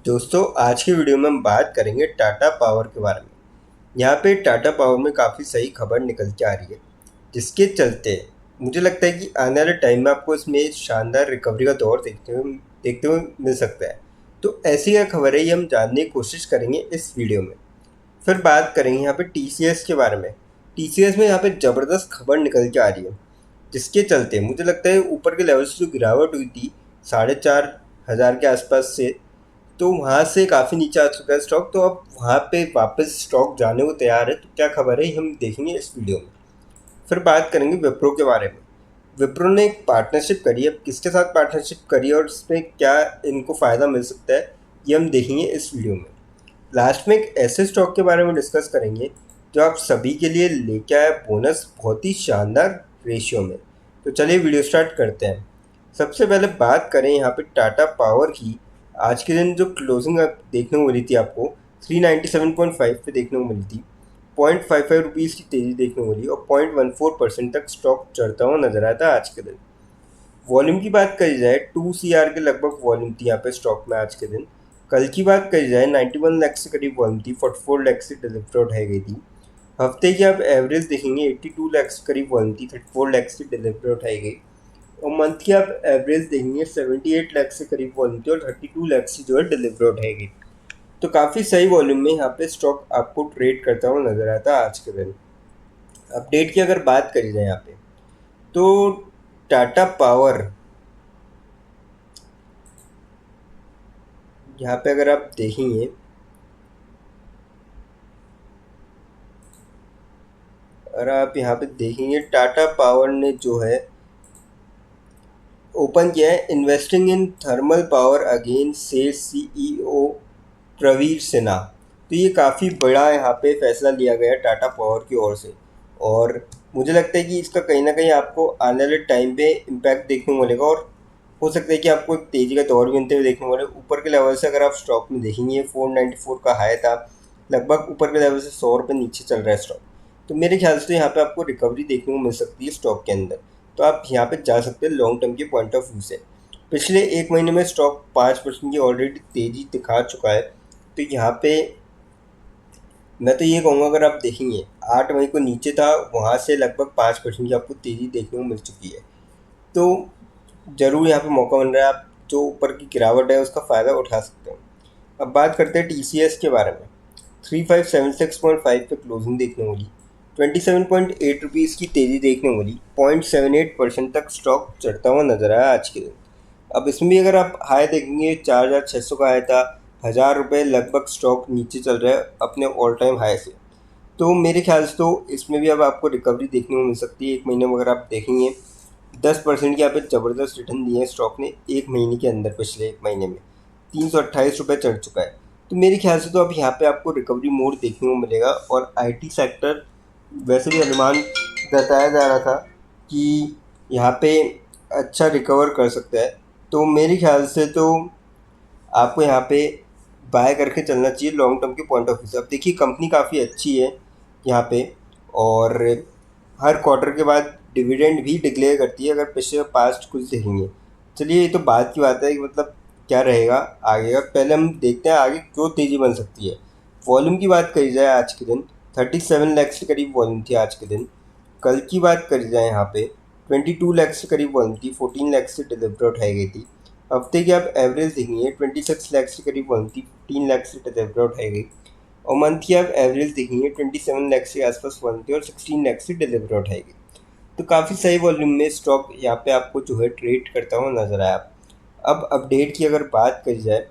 दोस्तों आज की वीडियो में हम बात करेंगे टाटा पावर के बारे में। यहाँ पे टाटा पावर में काफ़ी सही खबर निकल के आ रही है, जिसके चलते मुझे लगता है कि आने वाले टाइम में आपको इसमें शानदार रिकवरी का दौर देखते हुए मिल सकता है। तो ऐसी क्या खबर है, ये हम जानने की कोशिश करेंगे इस वीडियो में। फिर बात करेंगे यहाँ पे टीसीएस के बारे में। टीसीएस में यहाँ पे ज़बरदस्त खबर निकल के आ रही है, जिसके चलते मुझे लगता है ऊपर के लेवल से जो गिरावट हुई थी 4,500 के आसपास से, तो वहाँ से काफ़ी नीचे आ चुका है स्टॉक। तो अब वहाँ पे वापस स्टॉक जाने को तैयार है। तो क्या खबर है, ये हम देखेंगे इस वीडियो में। फिर बात करेंगे विप्रो के बारे में। विप्रो ने एक पार्टनरशिप करी है, अब किसके साथ पार्टनरशिप करी है और इसमें क्या इनको फ़ायदा मिल सकता है, ये हम देखेंगे इस वीडियो में। लास्ट में एक ऐसे स्टॉक के बारे में डिस्कस करेंगे जो आप सभी के लिए लेके आया बोनस बहुत ही शानदार रेशियो में। तो चलिए वीडियो स्टार्ट करते हैं। सबसे पहले बात करें यहाँ पे टाटा पावर की। आज के दिन जो क्लोजिंग देखने को मिली थी आपको 397.5 पे देखने को मिली थी। 0.55 रुपीज़ की तेज़ी देखने को मिली और 0.14% तक स्टॉक चढ़ता हुआ नजर आया था आज के दिन। वॉल्यूम की बात करी जाए 2 CR के लगभग वॉल्यूम थी यहाँ पे स्टॉक में आज के दिन। कल की बात करी जाए 91 लाख से करीब वॉल्यूम थी, 44 लाख से डिलीवर उठाई गई थी। हफ्ते की आप एवरेज देखेंगे 82 लाख से करीब वॉल्यूम थी, 34 लाख से डिलीवर उठाई गई। और मंथ की आप एवरेज देखेंगे 78 लाख से करीब वॉल्यूम थी और 32 लाख से जो है डिलीवर उठाई गई। तो काफ़ी सही वॉल्यूम में यहाँ पे स्टॉक आपको ट्रेड करता हुआ नजर आता है आज के दिन। अपडेट की अगर बात करी जाए यहाँ पे, तो टाटा पावर यहाँ पे अगर आप देखेंगे, और आप यहाँ पे देखेंगे टाटा पावर ने जो है ओपन किया है investing in thermal power again से सीईओ प्रवीर सिन्हा। तो ये काफ़ी बड़ा यहाँ पे फैसला लिया गया है टाटा पावर की ओर से, और मुझे लगता है कि इसका कहीं ना कहीं आपको आने वाले टाइम पे इम्पैक्ट देखने को मिलेगा। और हो सकता है कि आपको एक तेज़ी का दौर बनते हुए देखने को मिले। ऊपर के लेवल से अगर आप स्टॉक में देखेंगे 494 का हाई था, लगभग ऊपर के लेवल से 100 रुपये नीचे चल रहा है स्टॉक। तो मेरे ख्याल से यहाँ पे आपको रिकवरी देखने को मिल सकती है स्टॉक के अंदर। तो आप यहाँ पे जा सकते हैं लॉन्ग टर्म के पॉइंट ऑफ व्यू से। पिछले एक महीने में स्टॉक 5% की ऑलरेडी तेज़ी दिखा चुका है। तो यहाँ पे मैं तो ये कहूँगा, अगर आप देखेंगे 8 मई को नीचे था, वहाँ से लगभग 5% की आपको तेज़ी देखने को मिल चुकी है। तो ज़रूर यहाँ पे मौका बन रहा है, आप जो ऊपर की गिरावट है उसका फ़ायदा उठा सकते हैं। अब बात करते हैं टीसीएस के बारे में। 3576.5 पे क्लोजिंग देखने को मिली, 27.8 रुपीज़ की तेज़ी देखने को मिली, 0.78% तक स्टॉक चढ़ता हुआ नजर आया आज के दिन। अब इसमें भी अगर आप हाई देखेंगे 4,600 का हाई था, 1,000 रुपये लगभग स्टॉक नीचे चल रहा है अपने ऑल टाइम हाई से। तो मेरे ख्याल से तो इसमें भी अब आपको रिकवरी देखने को मिल सकती है। एक महीने में अगर आप देखेंगे 10% की यहाँ पे ज़बरदस्त रिटर्न दिए हैं स्टॉक ने एक महीने के अंदर। पिछले एक महीने में 328 रुपये चढ़ चुका है। तो मेरे ख्याल से तो अब यहाँ पे आपको रिकवरी मोड देखने को मिलेगा। और आईटी सेक्टर वैसे भी अनुमान जताया जा रहा था कि यहाँ पे अच्छा रिकवर कर सकता है। तो मेरे ख्याल से तो आपको यहाँ पे बाय करके चलना चाहिए लॉन्ग टर्म के पॉइंट ऑफ व्यू से। अब देखिए कंपनी काफ़ी अच्छी है यहाँ पे, और हर क्वार्टर के बाद डिविडेंड भी डिक्लेयर करती है। अगर पिछले पास्ट कुछ देखेंगे, चलिए ये तो बात की बात है कि मतलब क्या रहेगा आगे का, पहले हम देखते हैं आगे क्यों तेज़ी बन सकती है। वॉल्यूम की बात करी जाए आज के दिन 37 लाख से करीब वॉल्यूम थी आज के दिन। कल की बात करी जाए यहाँ पे 22 लाख से करीब वॉल्यूम थी, 14 लाख से डिलीवर उठाई गई थी। हफ्ते की आप एवरेज देखेंगे 26 लाख से करीब वॉल्यूम थी, 15 लाख से डिलीवर उठाई गई। और मंथ की आप एवरेज देखेंगे 27 लाख के आसपास वॉल्यूम थी और 16 लाख से डिलीवर उठाई गई। तो काफ़ी सही वॉल्यूम में स्टॉक यहाँ पे आपको जो है ट्रेड करता हुआ नजर आया। अब अपडेट की अगर बात करी जाए,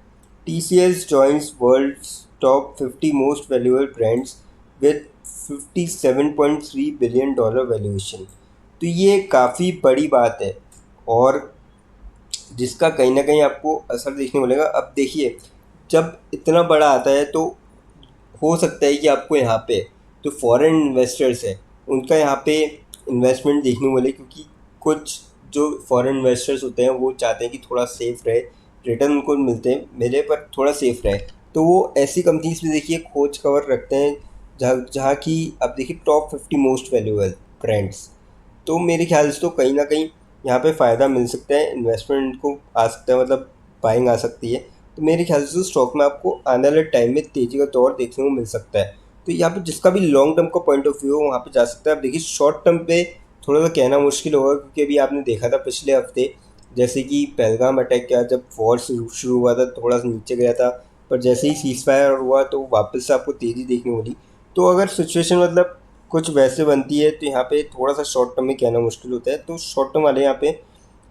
TCS joins world top 50 most valuable brands with $57.3 billion valuation. तो ये काफ़ी बड़ी बात है, और जिसका कहीं ना कहीं आपको असर देखने को मिलेगा। अब देखिए जब इतना बड़ा आता है तो हो सकता है कि आपको यहाँ पे जो फॉरेन इन्वेस्टर्स है उनका यहाँ पे इन्वेस्टमेंट देखने को मिले, क्योंकि कुछ जो फॉरेन इन्वेस्टर्स होते हैं वो चाहते हैं कि थोड़ा सेफ रहे, रिटर्न उनको मिलते हैं मिले पर थोड़ा सेफ रहे। तो वो ऐसी कंपनीज में देखिए खोज खबर रखते हैं जहाँ जहाँ की अब देखिए टॉप 50 मोस्ट वैल्यूएबल ब्रांड्स। तो मेरे ख्याल से तो कहीं ना कहीं यहाँ पे फ़ायदा मिल सकता है, इन्वेस्टमेंट को आ सकता है, मतलब बाइंग आ सकती है। तो मेरे ख्याल से स्टॉक में आपको आने वाले टाइम में तेज़ी का दौर देखने को मिल सकता है। तो यहाँ पे जिसका भी लॉन्ग टर्म का पॉइंट ऑफ व्यू हो वहाँ पे जा सकता है। अब देखिए शॉर्ट टर्म पे थोड़ा सा कहना मुश्किल होगा, क्योंकि अभी आपने देखा था पिछले हफ्ते जैसे कि पहलगाम अटैक किया, जब वॉर शुरू हुआ था थोड़ा सा नीचे गया था, पर जैसे ही सीज फायर हुआ तो वापस से आपको तेज़ी देखने को मिली। तो अगर सिचुएशन मतलब कुछ वैसे बनती है तो यहाँ पे थोड़ा सा शॉर्ट टर्म में कहना मुश्किल होता है। तो शॉर्ट टर्म वाले यहाँ पे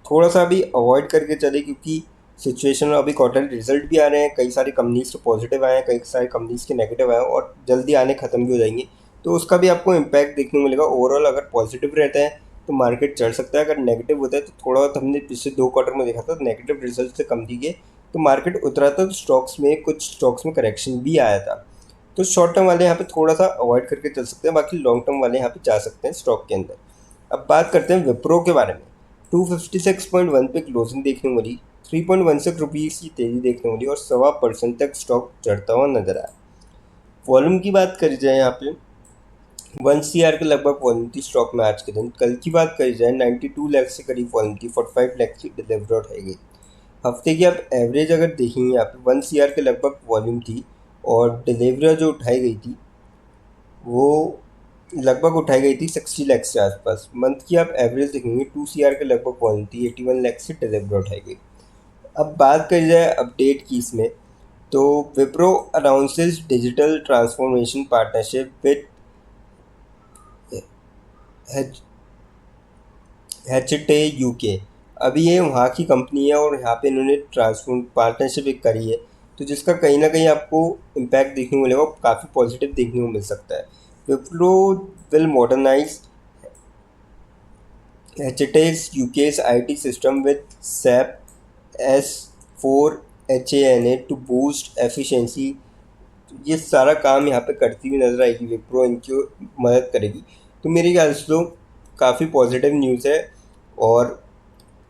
थोड़ा सा अभी अवॉइड करके चले, क्योंकि सिचुएशन में अभी क्वार्टर रिजल्ट भी आ रहे हैं, कई सारी कंपनीज के पॉजिटिव आए हैं, कई सारी कंपनीज के नेगेटिव आए हैं और जल्दी आने ख़त्म भी हो जाएंगे। तो उसका भी आपको इम्पैक्ट देखने को मिलेगा। ओवरऑल अगर पॉजिटिव रहता है तो मार्केट चढ़ सकता है, अगर नेगेटिव होता है तो थोड़ा बहुत हमने पिछले 2 क्वार्टर में देखा था नेगेटिव रिजल्ट से कंपनी के तो मार्केट उतरा था, तो स्टॉक्स में कुछ स्टॉक्स में करेक्शन भी आया था। तो शॉर्ट टर्म वाले यहाँ पे थोड़ा सा अवॉइड करके चल सकते हैं, बाकी लॉन्ग टर्म वाले यहाँ पे जा सकते हैं स्टॉक के अंदर। अब बात करते हैं विप्रो के बारे में। 256.1 पे क्लोजिंग देखने को मिली, 3.16 रुपीज़ की तेज़ी देखने को मिली और 1.25% तक स्टॉक चढ़ता हुआ नजर आया। वॉल्यूम की बात करी जाए यहाँ पे 1 CR के लगभग वॉल्यूम थी स्टॉक में आज के दिन। कल की बात करी जाए 92 लाख से करीब वॉल्यूम थी, 45 लाख की डिलीवरी उठाई गई। हफ्ते की आप एवरेज अगर देखेंगे यहाँ पे 1 CR के लगभग वॉल्यूम थी और डिलीवरी जो उठाई गई थी वो लगभग उठाई गई थी 60 लाख के आसपास। मंथ की आप एवरेज देखेंगे 2 CR के लगभग वॉल्यूम थी, 81 लाख से डिलीवरी उठाई गई। अब बात करी जाए अपडेट की इसमें, तो Wipro announces digital transformation partnership with एचटे यूके। अभी ये वहाँ की कंपनी है और यहाँ पे इन्होंने ट्रांसफॉर्म पार्टनरशिप एक करी है, तो जिसका कहीं ना कहीं आपको इम्पैक्ट देखने को मिलेगा, काफ़ी पॉजिटिव देखने को मिल सकता है। विप्रो विल मॉडर्नाइज एचटे's UK's IT system with SAP S/4HANA to boost efficiency। ये सारा काम यहाँ पे करती हुई नजर आएगी, विप्रो इनकी मदद करेगी। तो मेरे ख्याल से तो काफ़ी पॉजिटिव न्यूज़ है, और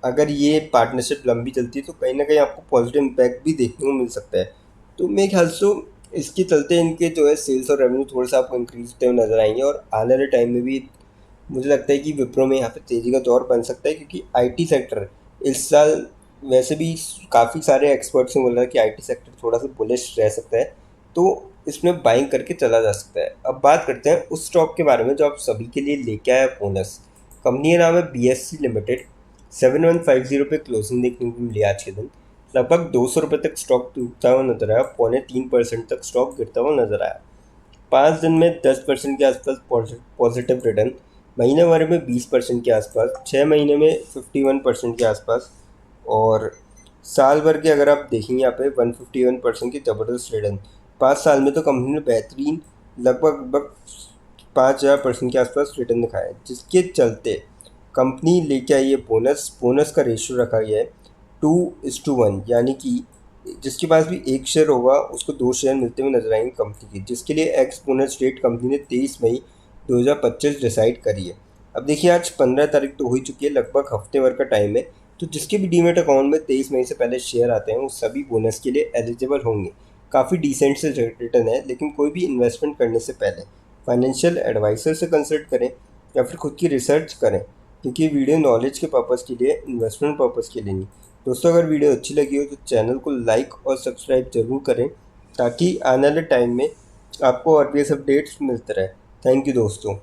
अगर ये पार्टनरशिप लंबी चलती है तो कहीं ना कहीं आपको पॉजिटिव इम्पैक्ट भी देखने को मिल सकता है। तो मेरे ख्याल से तो इसके चलते इनके जो है सेल्स और रेवेन्यू थोड़ा सा आपको इंक्रीज होते हुए नजर आएंगे, और आने वाले टाइम में भी मुझे लगता है कि विप्रो में यहाँ पे तेज़ी का दौर बन सकता है, क्योंकि IT सेक्टर इस साल वैसे भी काफ़ी सारे एक्सपर्ट्स ने बोला कि IT सेक्टर थोड़ा सा बुलिश रह सकता है, तो इसमें बाइंग करके चला जा सकता है। अब बात करते हैं उस स्टॉक के बारे में जो आप सभी के लिए लेके आया बोनस। कंपनी का नाम है BSC लिमिटेड। 7150 पे क्लोजिंग देखने को मिली आज के दिन। लगभग 200 रुपये तक स्टॉक टूटता हुआ नजर आया, 0.3% तक स्टॉक गिरता हुआ नजर आया। 5 दिन में 10% के आसपास पॉजिटिव रिटर्न, महीने भर में 20% के आसपास, 6 महीने में 51% के आसपास, और साल भर के अगर आप देखेंगे यहाँ पे 151% की ज़बरदस्त रिटर्न। 5 साल में तो कंपनी ने बेहतरीन लगभग 5,000% के आसपास रिटर्न दिखाया है, जिसके चलते कंपनी लेके आई है बोनस का रेशियो रखा गया है 2:1, यानी कि जिसके पास भी एक शेयर होगा उसको 2 शेयर मिलते हुए नजर आएंगे कंपनी के, जिसके लिए एक्स बोनस डेट कंपनी ने 23 मई 2025 डिसाइड करी है। अब देखिए आज 15 तारीख तो हो ही चुकी है, लगभग हफ्ते भर का टाइम है। तो जिसके भी डीमेट अकाउंट में 23 मई से पहले शेयर आते हैं वो सभी बोनस के लिए एलिजिबल होंगे। काफ़ी डिसेंट से रिटर्न है, लेकिन कोई भी इन्वेस्टमेंट करने से पहले फाइनेंशियल एडवाइज़र से कंसल्ट करें या फिर खुद की रिसर्च करें, क्योंकि वीडियो नॉलेज के पर्पज़ के लिए, इन्वेस्टमेंट पर्पज़ के लिए नहीं। दोस्तों अगर वीडियो अच्छी लगी हो तो चैनल को लाइक और सब्सक्राइब जरूर करें, ताकि आने वाले टाइम में आपको और भी अपडेट्स मिलते रहे। थैंक यू दोस्तों।